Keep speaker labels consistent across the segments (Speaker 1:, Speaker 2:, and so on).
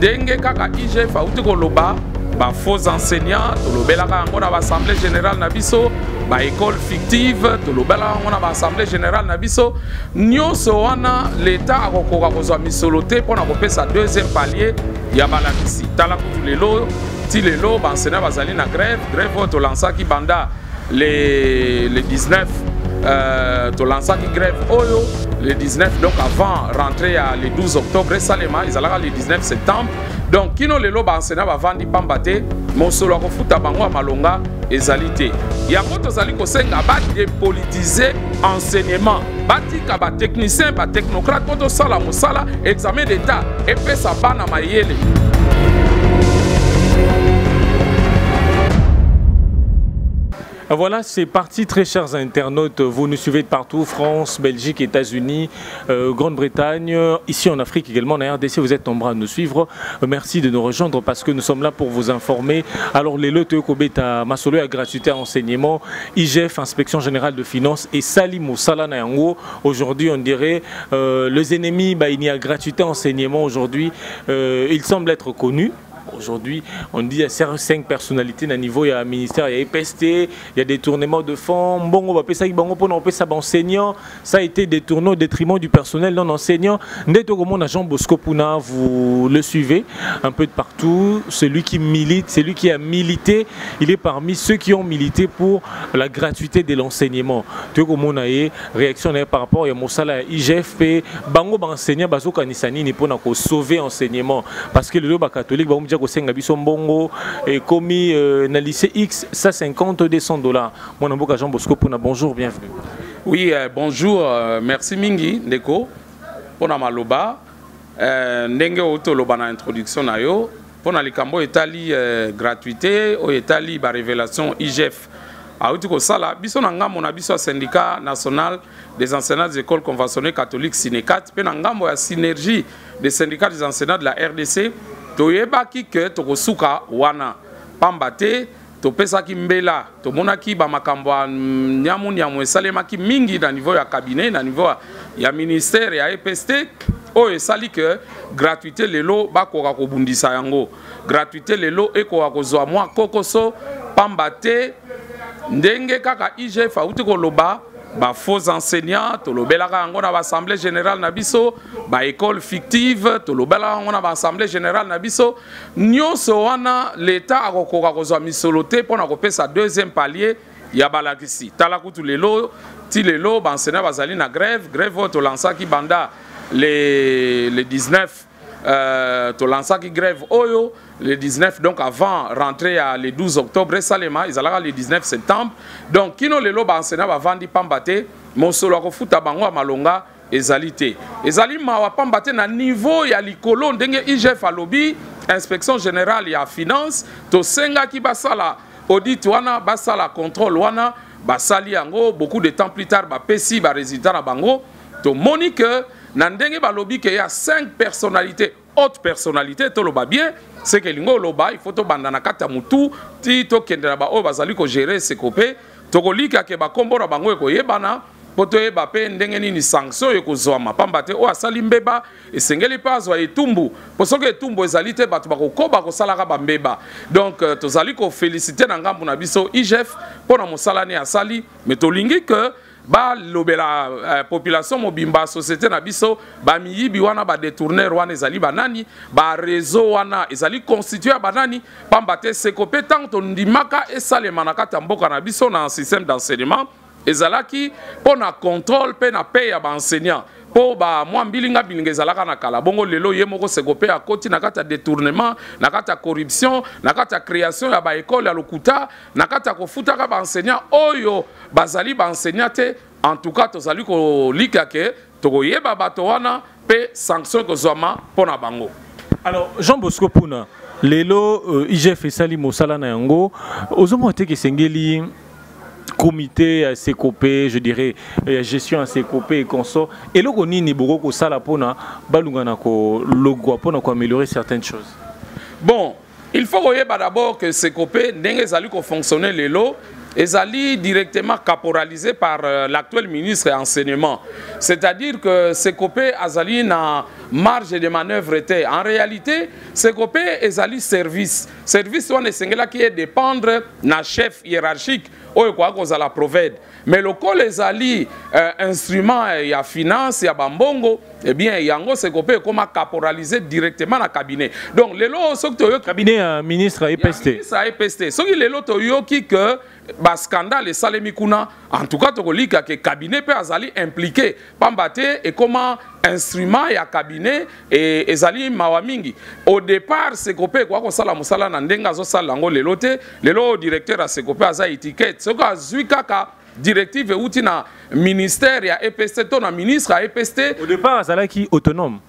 Speaker 1: ndenge kaka IGF auti koloba ba faux enseignants tolobelaka yango na assemblée générale na biso ba école fictive tolobelaka yango na assemblée générale na biso nyonso wana l'état akokoka kozwa misolo te mpona kopesa deuxième palier ya balakisi tala kutu lelo ti lelo baenseignant bazali na grève oyo tolansaki banda le 19 tolansaki grève oyo le 19 donc avant rentrée à le 12 octobre esalema ezalaka le 19 septembre donc kino lelo baenseignant bavandi pamba te mosolo akofuta bango ya malonga ezali te yango tozali kosenga badepolitize enseignement batika batechnicien batechnocrate mpo tosala mosala examen d'état epesa bana mayele.
Speaker 2: Voilà, c'est parti, très chers internautes. Vous nous suivez de partout, France, Belgique, États-Unis, Grande-Bretagne, ici en Afrique également, en RDC, vous êtes nombreux à nous suivre. Merci de nous rejoindre parce que nous sommes là pour vous informer. Alors, les lots Kobeta Masolo à gratuité à enseignement, IGF, Inspection Générale de Finances et Salimo Salanayango. Aujourd'hui, on dirait les ennemis, il n'y a gratuité à enseignement aujourd'hui. Ils semblent être connus. Aujourd'hui, on dit qu'il y a 5 personnalités à niveau, il y a un ministère, il y a EPST, il y a des tournements de fonds. Bon, on va appeler ça, enseignant. Ça a été détourné au détriment du personnel non enseignant. Ndetogomon Jean Bosco Puna, vous le suivez un peu de partout. Celui qui milite, celui qui a milité, il est parmi ceux qui ont milité pour la gratuité de l'enseignement. Togomon Aye, réaction par rapport à Moussala IGFP, Bango enseignant, Bazoka Nisani, pour sauver l'enseignement. Parce que le lobby catholique, et commis na lycée X 150 $200. Mon amboka Jean Bosco Puna, bonjour, bienvenue.
Speaker 1: Oui, bonjour, merci Mingi Ndeko pour na maloba ndenge auto loba na introduction na yo pour na likambo etali gratuité o etali ba révélation IGF auto ko sala biso na ngambo na biso syndicat national des enseignants des écoles conventionnelles catholiques Sinecat pe na ngambo ya synergie des syndicats des enseignants de la RDC toyebaki ke tokosuka wana pamba te topesaki mbela tomonaki bamakambo ya nyamu esalemaki mingi na niveau ya cabinet na niveau ya ministère ya EPST oyo esali ke gratuité lelo bakoka kobundisa yango gratuité lelo ekoka kozwa mwa kokoso pamba te ndenge kaka IGF auti koloba ba faux enseignants tolobelaka yango na assemblée générale na biso ba école fictive tolobelaka yango na assemblée générale na biso nyonso wana l'état akokoka kozwa misolo te mpona kopesa deuxième palier ya balakisi tala kutu lelo ti lelo baenseignant bazali na grève oyo tolansaki banda le 19 tolansaki grève oyo le 19 donc avant rentrée à le 12 octobre esalema ezalaka le 19 septembre donc kino lelo baenseignant bavandi pamba te mosolo akofuta bango ya malonga ezali te ezali mawa pamba te na niveau ya likolo ndenge IGF alobi inspection générale ya finance tosengaki basala audit wana basala contrôle wana basali yango beaucoup de temps plus tard bapesi ba résultat na bango tomoni que na ndenge balobi ke ya 5 personnalités haute personnalité toloba bien c'est que lingo loba il faut to banda na kata mutu ti to kendela ba o bazali ko gérer sekopé to kolika ke ba kombora bango ko yebana poto yeba pe ndenge nini sanction e kozwama pamba te o asali mbeba esengeli pa azwa etumbu posoke etumbu ezali te bato bakokoba kosalaka bambeba donc tozali ko féliciter na ngambu na biso IGF pona mosala ne asali mais tolingi que ba lobela population mobimba société na biso ba miyibi wana ba détourneur wana ezali banani ba réseau wana ezali constitué banani pamba te sekopé tanto ndimaka esalema na kata mboka na biso na système d'enseignement ezalaki pona contrôle pe na paye ya ba enseignant po ba mwa mbilinga bilinga ezalaka na kala bongo lelo ye moko sekopé a koti na kata détournement na kata corruption na kata création ya ba école ya lokuta na kata kofutaka ba enseignant oyo bazali ba enseignant te en tout cas tozali ko lika ke tokoyeba bato wana pe sanction kozwama pona bango.
Speaker 2: Alors Jean Bosco Puna lelo IGF esali mosala na yango ozomote ke sengeli comité à Sekopé, je dirais gestion à Sekopé et consort et le nini boko sala pona balungana ko logo pona ko améliorer certaines choses.
Speaker 1: Bon, il faut voir d'abord que Sekopé ndenge zali ko fonctionner lelo ezali directement caporalisé par l'actuel ministre de l'enseignement. C'est-à-dire que Sekopé azali na marge de manœuvre était. En réalité, Sekopé ezali service. Service on est qui est dépendre na chef hiérarchique oyo kwa kozala proved. Mais le col ezali instrument ya finance ya bambongo, eh bien yango Sekopé comment caporaliser directement na cabinet. Donc lelo sokto
Speaker 2: cabinet ministre à EPST.
Speaker 1: Ministre à EPST. Soki lelo to yoki que ba scandale salemi kuna en tout cas to kolika que cabinet peut azali impliqué pambate et comment instrument ya cabinet et ezali mawamingi au départ Sekopé kwa ko sala musala na ndenga zo sala ngo lelo te lelo directeur a Sekopé aza étiquette soko azui kaka directive outi na ministère ya EPST to na ministre à EPST
Speaker 2: au départ azala qui autonome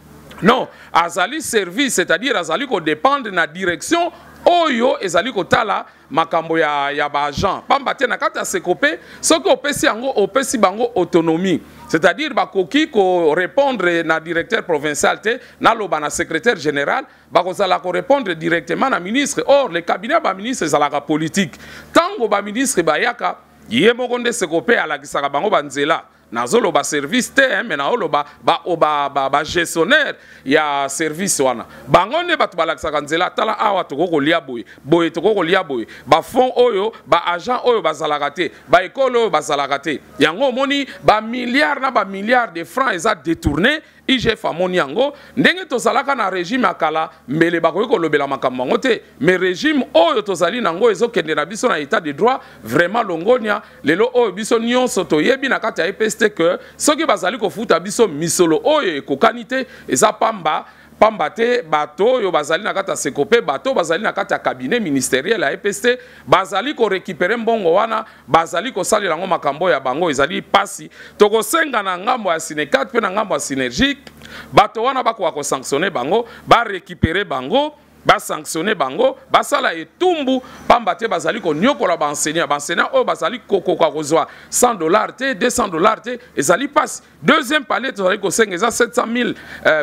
Speaker 1: non azali service c'est-à-dire azali ko dépendre na direction oyo ezali kotala makambo ya ba agent pamba te na kati ya Sekopé soki opesi yango opesi bango autonomie c'est-à-dire bakoki ko répondre na directeur provincial te na loba na secrétaire général bakozala ko répondre directement na ministre. Or le cabinet ba ministre ezalaka politique tango ba ministre bayaka ye moko nde Sekopé alakisaka bango banzela nazolo ba service te mais na olo ba gestionnaire ya service wana bango ne batu balakisaka nzela tala awa tokoko lia boye boye tokoko lia boye ba fond oyo ba agent oyo bazalaka te ba école oyo bazalaka te yango moni ba milliards na ba milliards de francs eza détourné IGF amoni yango ndenge tozalaka na régime akala mbele bakoki kolobela makambo yango te mais régime oyo tozali nango ezokende na biso na état de droit vraiment longonia lelo oyo biso nyonso toyebi na kati ya EPST que soki bazali kofuta biso misolo oyo ekokani te eza pamba te bato oyo bazali na kati ya Sekopé bato bazali na kati ya cabinet ministériel ya EPST bazali ko récupérer mbongo wana bazali ko salela ngo makambo ya bango ezali pasi tokosenga na ngambo ya Sinecat pe na ngambo ya Synergique bato wana bako ko sanctionner bango ba récupérer bango ba sanctionner bango basala etumbu pamba te bazali ko nyokola ba enseignant oyo bazali kokoka kozwa $100 te $200 te ezali passe deuxième palier tozali ko senga za 700,000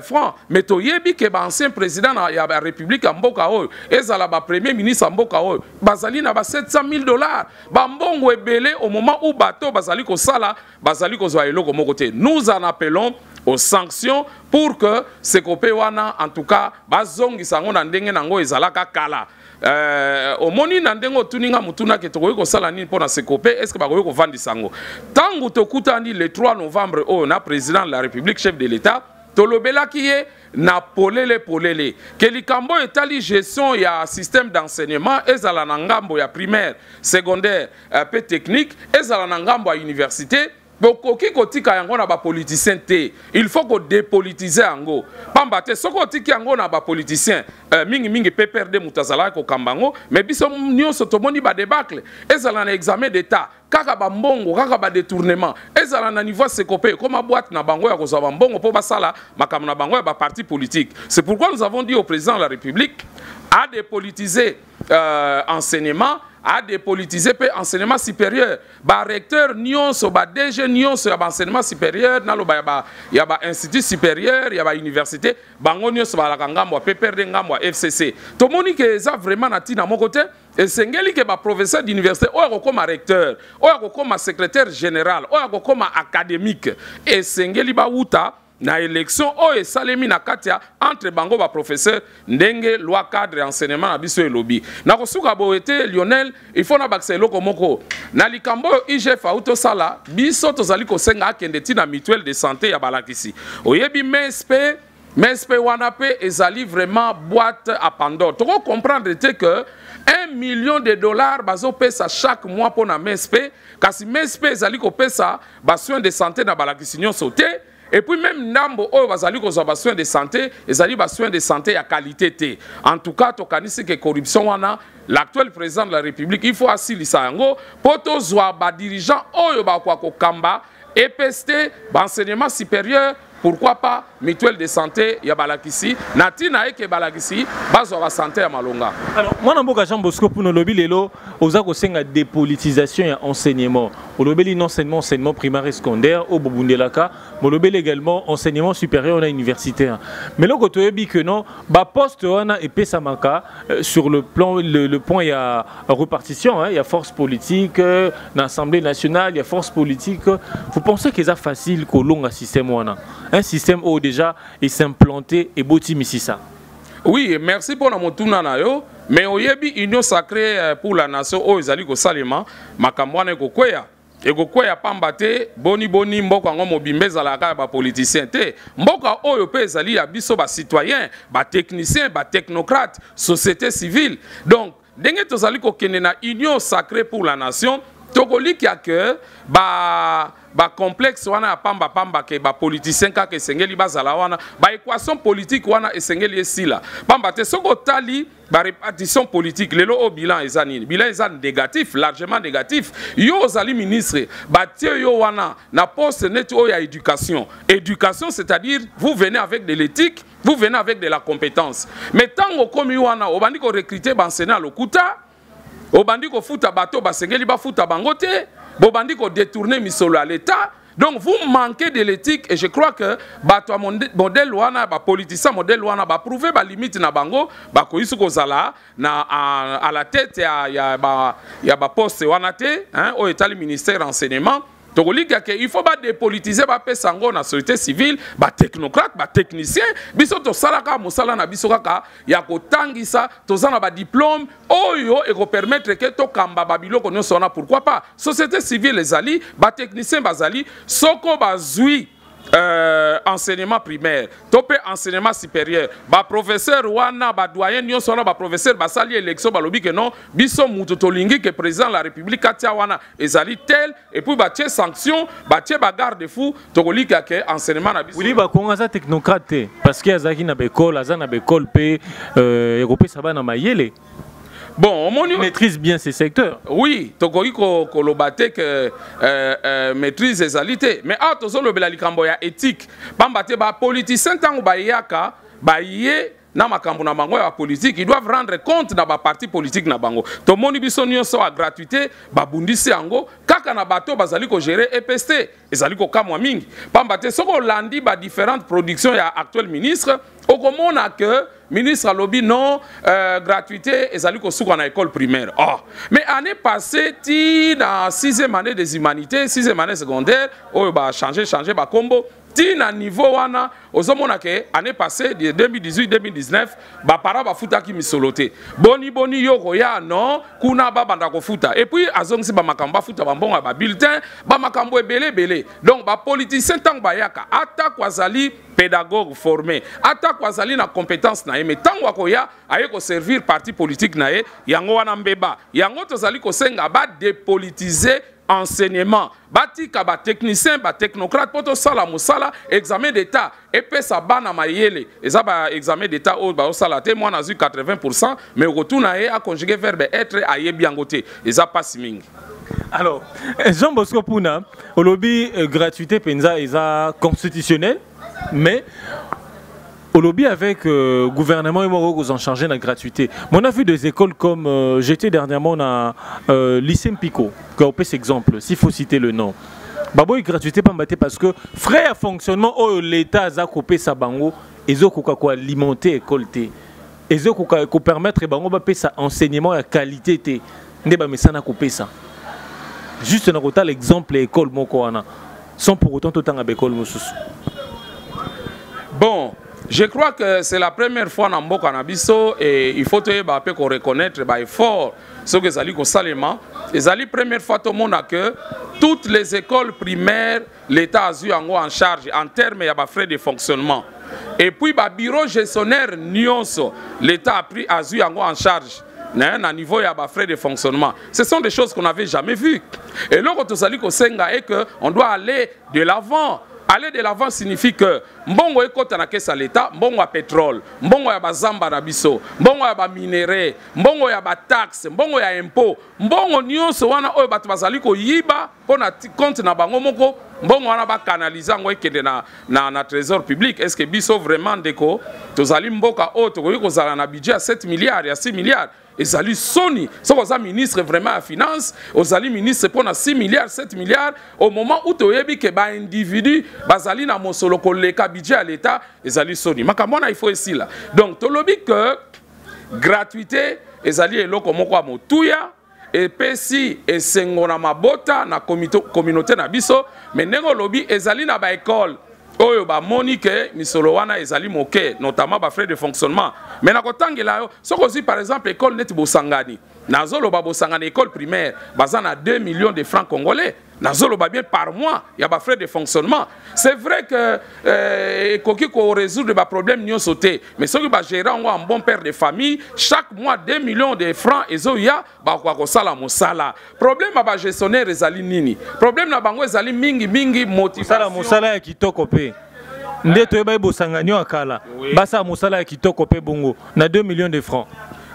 Speaker 1: francs mais toyebi ke ba ancien président ya la république ya mboka oyo ezala ba premier ministre ya mboka oyo bazali na ba $700,000 ba mbongo ebele au moment où bato bazali ko sala bazali kozwa eloko moko te. Nous en appelons aux sanctions pour que Sekopé wana en tout cas bazongi sango na ndenge nango ezalaka kala omoni na ndenge otuninga mutuna ke tokoki kosala nini mpona Sekopé est-ce que bakoki kovandisa yango tango tokutani le 3 novembre oyo na président de la République chef de l'État tolobelaki ye na polele ke likambo etali gestion ya système d'enseignement ezala na ngambo ya primaire secondaire pe technique ezala na ngambo ya université bokoki kotika yango na ba politicien te il faut ko dépolitiser yango pamba te soko tiki yango na ba politicien mingi pe perdre mutazala ko kambango mais biso nyonso tomoni ba débâcle ezala na examen d'état kaka ba mbongo kaka ba détournement ezala na niveau Sekopé comme boîte na bango ya kozwa ba mbongo po basala makambo na bango ya ba parti politique. C'est pourquoi nous avons dit au président de la République à dépolitiser enseignement à dépolitiser pe enseignement supérieur ba recteur nyonso ba DG nyonso ya ba enseignement supérieur na lo ba ya ba institut supérieur ya ba université bango nyonso ba la ngambo pe perdre ngambo FCC to moni ke za vraiment na tina moko te esengeli ke ba professeur d'université oyo comme recteur oyo comme secrétaire général oyo comme académique esengeli ba uta na élection oyo esalemi na katia entre bango ba professeur ndenge loi cadre enseignement na biso elobi na kosuka boete Lionel il faut na bakse eloko moko na likambo IGF auto sala biso tozali kosenga akende tina mutuelle de santé ya balakisi oyebi MSP wana pe ezali vraiment boîte à Pandore toko comprendre te que $1 million bazo pesa chaque mois pour na MSP kasi MSP ezali ko pesa ba soins de santé na balakisi nyonso te. Et puis même Nambo oyo bazali kozwa ba soins de santé, ezali ba soins de santé ya qualité te. En tout cas, tokanisi ke corruption wana, l'actuel président de la République, il faut asilisa yango poto zwa ba dirigeant oyo ba kwa kokamba EPST, ba enseignement supérieur, pourquoi pas mutuelle de santé ya balakisi, natina eke balakisi, bazwa ba santé ya malonga.
Speaker 2: Alors, moi namboka Jean Bosco pour no lobi lelo, oza ko senga dépolitisation ya enseignement. Au lobby enseignement primaire et secondaire, au Bobundelaka, au lobby également enseignement supérieur et universitaire. Mais là, quand on dit que non, bah poste on a épais samaka sur le plan le point il y a repartition, il y a force politique, l'Assemblée nationale, il y a force politique. Vous pensez que c'est facile qu'au long un système on a? un système où déjà il s'implanté et boti misisa.
Speaker 1: Oui, merci pour la motuna na yo, mais oyebi union sacrée pour la nation o ezali ko salema makamwana ko kweya. Et ko pambate boni mboka ngo mobimbe zalaka ba politicien te mboka oyo pe ezali ya biso ba citoyen ba technicien ba technocrate société civile. Donc denge tozali ko kende na union sacrée pour la nation tokoliki ya que ba complexe wana pamba ke ba politicien ka ke sengeli bazala wana ba équation politique wana esengeli esila pamba te soko tali ba répartition politique lelo au bilan ezanini bilan ezan négatif largement négatif yo ozali ministre ba tie yo wana na poste net o ya éducation c'est-à-dire vous venez avec de l'éthique vous venez avec de la compétence mais tant komi wana obandi ko recruter ba enseignant lokuta obandi ko futa bato basengeli ba futa bangote bobandi ko détourner misolo à l'état. Donc vous manquez de l'éthique et je crois que bato modèle wana ba politicien modèle wana ba prouver ba limite na bango ba ko isuko zala na à la tête ya ba poste wana te hein au état le ministère renseignement. Il faut dépolitiser la société civile, les technocrates, les techniciens. Biso to salaka musala na biso kaka ya ko tangisa tozana ba diplôme oyo et ko permettre que to kamba babilo ko nyosona pourquoi pas société civile les ali, ba techniciens bazali soko bazui enseignement primaire, topé enseignement supérieur, ba professeur wana ba doyen nyonso na ba professeur basali élection balobi que non biso mutu tolingi que président de la République katia wana ezali tel et puis ba tie sanction ba tie ba garde fou tokolika ke enseignement na biso.
Speaker 2: Oui ba konga za technocrate parce que azaki na bekol azana bekol pe européen ça ba na mayele.
Speaker 1: Bon, on
Speaker 2: maîtrise bien ces secteurs.
Speaker 1: Oui, tokoi ko lobate que maîtrise les alités. Mais ah tozo lobela likambo ya éthique. Pambate ba politicien tango ba yaka ba yé na makambo na bango ya politique, ils doivent rendre compte na ba parti politique na bango. To moni biso nyonso a gratuité ba bundisi yango kaka na bato bazali ko gérer EPST, ezali ko kamwa mingi. Pambate soko landi ba différentes productions ya actuel ministre, okomona que ministre Alobi non gratuité ezali ko souka na école primaire. Oh, mais année passée ti na 6e année des humanités, 6e année secondaire, oyo ba changer ba combo ti na niveau wana ozomona ke année passée de 2018-2019 ba para ba futa ki misoloté. Boni yoko ya non kuna ba banda ko futa. Et puis azongsi ba makamba futa ba mbonga ba bulletin ba makambo ebele. Donc ba politicien tang ba yaka ata kwazali pédagogue formé ata kwazali na compétence na ye mais tango akoya aye ko servir parti politique na ye yango wana mbeba yango tozali ko senga ba dépolitiser enseignement batika ba technicien ba technocrate poto sala musala examen d'état et puis ça bana mayele eza ba examen d'état o ba sala te moi na 80% mais retour na ye a conjuguer verbe être aye biangote eza pas mingi.
Speaker 2: Alors Jean Bosco Puna au lobby gratuité penza eza constitutionnel mais au lobby avec gouvernement et moi vous en chargez de la gratuité. On a vu des écoles comme j'étais dernièrement à lycée Mpico, qu'on peut exemple, s'il faut citer le nom. Babo est gratuité pas parce que frais à fonctionnement oh l'État a coupé sa bango et zo ko alimenter école té. Et zo ko permettre bango ba sa enseignement à qualité té. Ndeba mesana coupé ça. Juste na kota l'exemple école moko wana sans pour autant tout en école mususu.
Speaker 1: Bon, je crois que c'est la première fois dans Mboka Nabiso et il faut qu'on reconnaître bah, fort ce que Zali Salema. Et Zali première fois tout le monde a que toutes les écoles primaires, l'État a eu en charge en termes de frais de fonctionnement. Et puis bah, bureau gestionnaire Nyonso, l'État a pris a eu en charge. À niveau de frais de fonctionnement. Ce sont des choses qu'on n'avait jamais vues. Et là, quand Zali Kosenga est qu'on doit aller de l'avant. Aller de l'avant signifie que mbongo ekota na kesa l'État, mbongo ya pétrole, mbongo ya bazamba na biso, mbongo ya ba minéraux, mbongo ya ba taxe, mbongo ya impôt, mbongo nyonso wana oyo bato bazali ko yiba pona compte na bango moko, mbongo wana ba canaliser ngo ekende na trésor public. Est-ce que biso vraiment ndeko tozali mboka o to ko zala na budget à 7 milliards ya 6 milliards? Et Zali Sony, si vous êtes ministre vraiment à finance, vous allez ministre pour 6 milliards, 7 milliards, au moment où vous avez que les individus, bazali na mosolo koleka budget à l'État, et Zali Sony. Makamona il faut ici là. Donc, tu as dit que gratuité, et Zali est là comme quoi motuya, et pesi et sengona mabota na communauté na biso, mais nengo lobby et Zali na ba école. oyo ba monique misolo wana ezali moke notamment ba frais de fonctionnement mais na kotangela yo soko aussi par exemple école net bosangani nazolo ba bosangani école primaire bazana 2 millions de francs congolais nazolo ba bien par mois il y a ba frais de fonctionnement c'est vrai que koki ko résoudre ba problème nyo sauté mais soki ba gérer un bon père de famille chaque mois 2 millions de francs ezo ya ba ko sala mosala problème ba gestionnaire ezali nini problème na bango ezali mingi motivation
Speaker 2: sala mosala ya kitoko pe ndeto eba bosangani akala basa mosala ya kitoko pe bongo na 2 millions de francs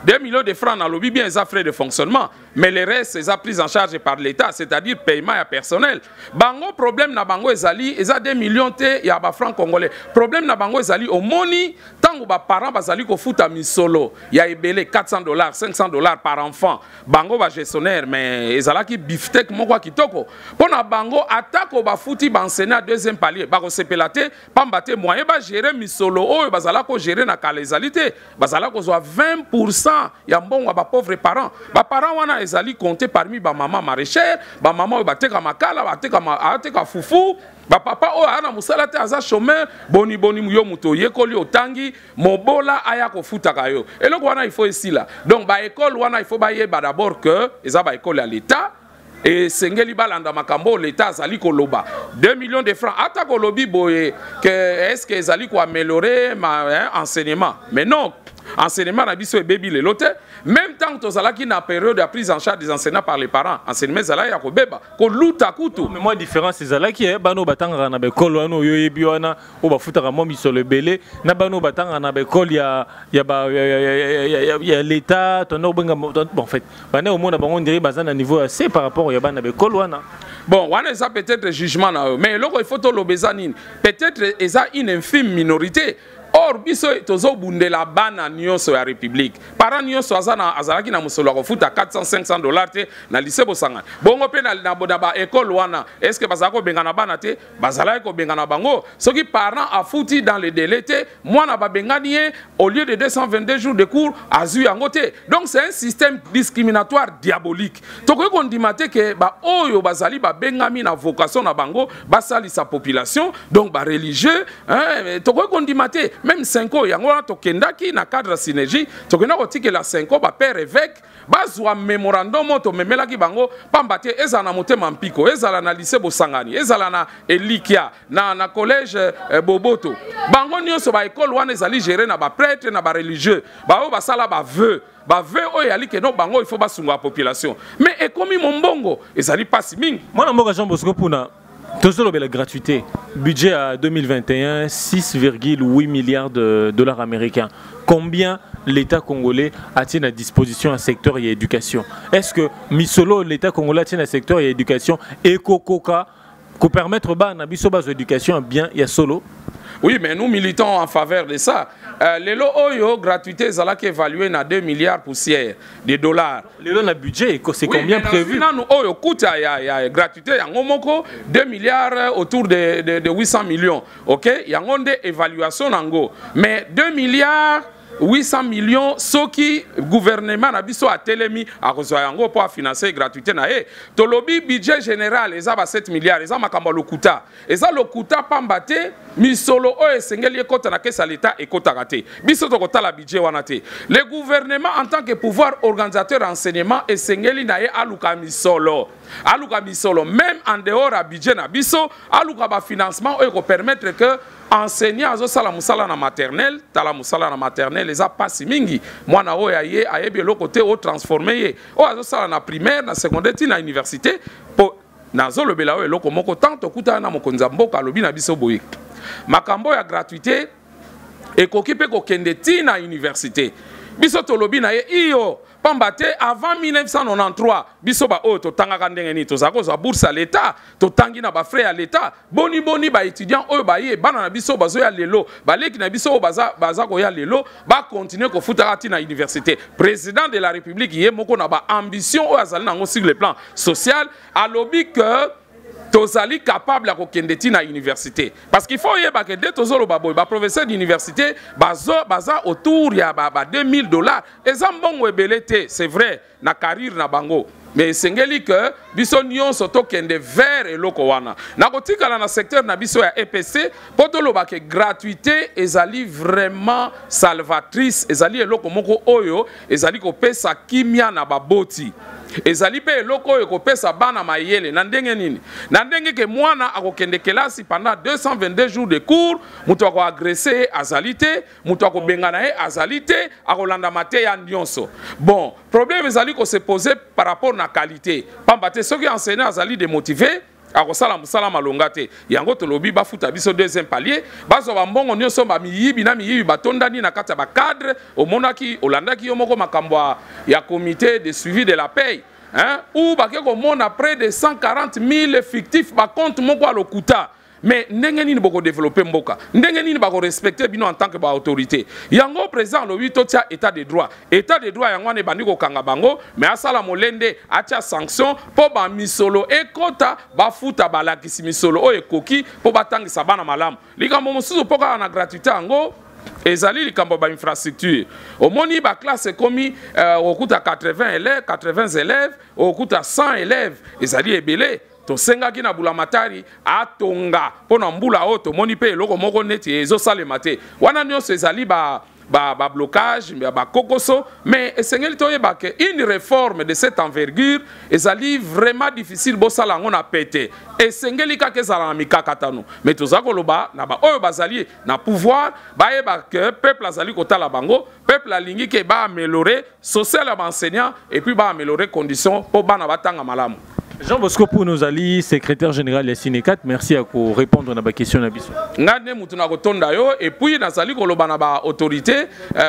Speaker 1: 2 millions de francs dans le lobby bien les frais de fonctionnement mais le reste c'est pris en charge par l'État c'est-à-dire paiement à personnel bango problème na bango ezali eza 2 millions te ya ba francs congolais problème na bango ezali au moni tango ba parents bazali ko futa misolo ya ebele $400 $500 par enfant bango ba gestionnaire mais ezala ki biftek moko kitoko pona bango atako ba futi ba enseigner deuxième palier ba ko sepelate pamba te moyen ba gérer misolo oyo bazala ko gérer na kalezalité bazala ko zo 20% ya mbongo ba pauvres parents ba parents wana ezali compté parmi ba maman maraîchère ba maman oyo bateka makala bateka fufu ba papa oyo ana musala te aza chômeur boni yo muto yekoli otangi mobola aya ko futaka yo eloko wana il faut esila donc ba école wana il faut ba yeba d'abord que eza ba école à l'état et sengeli balanda makambo l'état azali koloba 2 millions de francs ata kolobi boye que est-ce que ezali ko améliorer enseignement mais non enseignement na biso ebebi lelo te même temps tozalaki na période de prise en charge des enseignants par les parents enseignement ezala ya kobeba ko luta kutu
Speaker 2: mais moi différence ezalaki bano batanga na bekolo wana oyo yebi wana o bafutaka mo misolo ebele na bano batanga na bekolo ya l'état tono benga bon en fait bana au monde bango ndiri bazana niveau assez par rapport ya bana bekolo wana
Speaker 1: bon wana ça peut-être jugement na mais loko il faut to lobezanine peut-être eza une infime minorité. Or, biso tozo bundela bana nyonso ya République. Para nyonso azalaki na musolo ko futa $400-500 te na lycée bosanga. Bongo pe na ba école wana. Est-ce que bazako bengana bana te? Bazala ko bengana bango. Soki parents a futi dans les délais te, moi na ba bengani au lieu de 222 jours de cours azu yango te. Donc c'est un système discriminatoire diabolique. Toko ko ndimate ke ba oyo bazali ba bengami na vocation na bango, basali sa population, donc ba religieux, hein, toko ko ndimate même 5 ans yango to kendaki na cadre synergie to kenda ko tikela 5 ans ba père évêque bazwa memorandum to memelaki bango pambate ezala na motema mpiko ezala na lycée bosangani ezala na Elikia na collège Boboto bango nyonso ba école wana ezali gérer na ba prêtre na ba religieux ba o basala ba vœu oyo ali ke no bango il faut basunga la population mais ekomi mombongo ezali pasi mingi
Speaker 2: mwana mboka Jean Bosco Puna toujours la gratuité. Budget à 2021, 6,8 milliards de dollars américains. Combien l'État congolais a-t-il à disposition un secteur et éducation? Est-ce que Misolo, l'État congolais a-t-il un secteur et éducation et Kokoka pour permettre à Bisoba éducation bien il y a solo?
Speaker 1: Oui, mais nous militons en faveur de ça. Les lots oyo gratuité zala qui évalué na 2 milliards poussière de dollars.
Speaker 2: Les lots na budget c'est combien prévu?
Speaker 1: Nous oyo coûte ya gratuité yango moko 2 milliards autour de 800 millions. OK? Yango nde évaluation nango. Mais 2 milliards 800 millions ceux qui gouvernement na biso a telemi a reçoit yango pour financer gratuité na tolobi budget général eza ba 7 milliards eza makamba lokuta eza lokuta pambate misolo o esengeli ekota na kesa l'état ekota raté biso to kota la budget wana te le gouvernement en tant que pouvoir organisateur enseignement esengeli na aluka misolo même en dehors a budget na biso aluka ba financement o ko permettre que enseignant azo sala musala na maternelle tala musala na maternelle les a pasi mingi mwana oya ye ayebi le côté au transformer ye o azo sala na primaire na secondaire ti na université po nazo lobela o eloko moko tanto kuta na mokonza mboka lobi na biso boye makambo ya gratuité ekoki pe ko kende ti na université biso to lobi na ye iyo pambate avant 1993 biso ba o to tangaka ndenge ni to zako za bourse à l'état to tangi na ba frais à l'état boni ba étudiant o ba ye bana na biso bazo ya lelo ba leki na biso baza ko ya lelo ba continuer ko futa na université président de la république ye moko na ba ambition o azali nango sur le plan social a lobby que tozali capable à kokende ti na université parce qu'il faut yeba que dès tozolo ba professeur d'université baza autour ya $2000 ezambongo ebelete c'est vrai na carrière na bango mais esengeli que biso nyonso tokende vers eloko wana nakotikala na secteur na biso ya EPC po toloba ke gratuité ezali vraiment salvatrice ezali eloko moko oyo ezali kopesa kimia na baboti ezali pe eloko oyo kopesa bana mayele na ndenge nini na ndenge ke mwana akokende kelasi pendant 222 jours de cours mutu akoagresse azali te mutu akobengana ye azali te akolanda mate ya nyonso bon problème ezali ko se poser par rapport na qualité pamba te soki enseignant azali démotivé akosala musala malonga te yango tolobi bafuta biso deuxième palier bazo bambongo nyonso ba miyibi na miyibi batondani na kata ba cadre omonaki olandaki yo moko makambo ya comité de suivi de la paye hein ou bakeko mona près de 140 000 fictifs ba compte moko alokuta mais ndenge nini boko développer mboka ndenge nini bako respecter bino en tant que ba autorité yango président le 8 tia état de droit yango ne bandi ko kanga bango mais asala molende atia sanction po ba misolo ekota ba futa balakisi misolo o ekoki po batangisa bana malamu likambo mosusu poka na gratuité yango ezali likambo ba infrastructure omoni ba classe komi okuta 80 élèves okuta 100 élèves ezali ebele to senga ki na bulamatari atonga pona mbula oto moni pe eloko moko neti ezo salema te wana nyonso ezali ba blocage ba kokoso mais esengeli toyeba ke une réforme de cette envergure ezali vraiment difficile bo sala ngona pété esengeli ka kezala na mikakatano mais tozako loba na ba oyo bazali na pouvoir bayeba que peuple azali kotala bango peuple alingi ke ba améliorer social ya enseignant et puis ba améliorer conditions po bana batanga malamu.
Speaker 2: Jean Bosco Pounozali, secrétaire général de Sinecat, merci à vous répondre à la question.
Speaker 1: Ngane mutuna kotonda yo et puis nazali koloba na ba autorité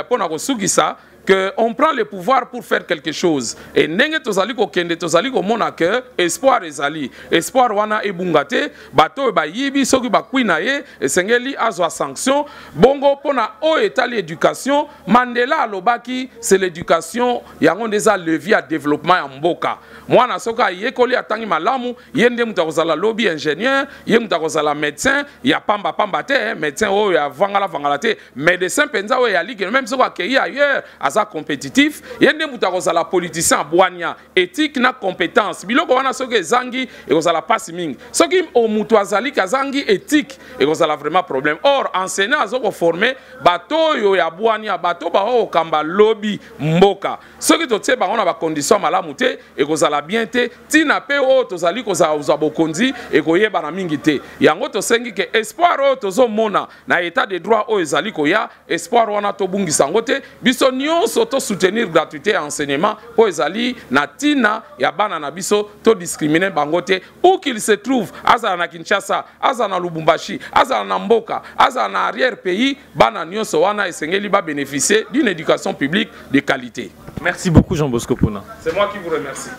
Speaker 1: pour na kosukisa que on prend le pouvoir pour faire quelque chose et ndenge tozali ko kende tozali ko mona que espoir ezali espoir wana ebungate bato ba yibi soki ba kwina ye esengeli azwa sanction bongo pona o etali éducation Mandela alobaki c'est l'éducation yango ndeza levier à développement ya mboka mwana soka yekoli atangi malamu yende mutakozala lobby ingénieur ye mutakozala médecin ya pamba te médecin o ya vangala te médecin penza o ya ligue même soka akei ailleurs compétitif yende mutakozala politicien boania éthique na compétence biloko wana soki ezangi ekozala pasi mingi soki omutu azali kazangi éthique ekozala vraiment problème or enseignant azoko former bato yo ya boania bato ba okamba lobby mboka soki totie bango na ba condition malamu te ekozala bien te tina pe o tozali kozala uza bokonzi ekoyeba na mingi te yango tosengi ke espoir o tozomona na état de droit o ezali koya espoir wana tobungisa ngo te biso soto soutenir gratuité et enseignement pour ezali na tina ya bana na biso to discriminer bangote où qu'il se trouve azala na Kinshasa azala na Lubumbashi azala na Mboka azala na arrière pays bana nyonso wana esengeli ba bénéficier d'une éducation publique de qualité.
Speaker 2: Merci beaucoup Jean Bosco Pouna.
Speaker 1: C'est moi qui vous remercie.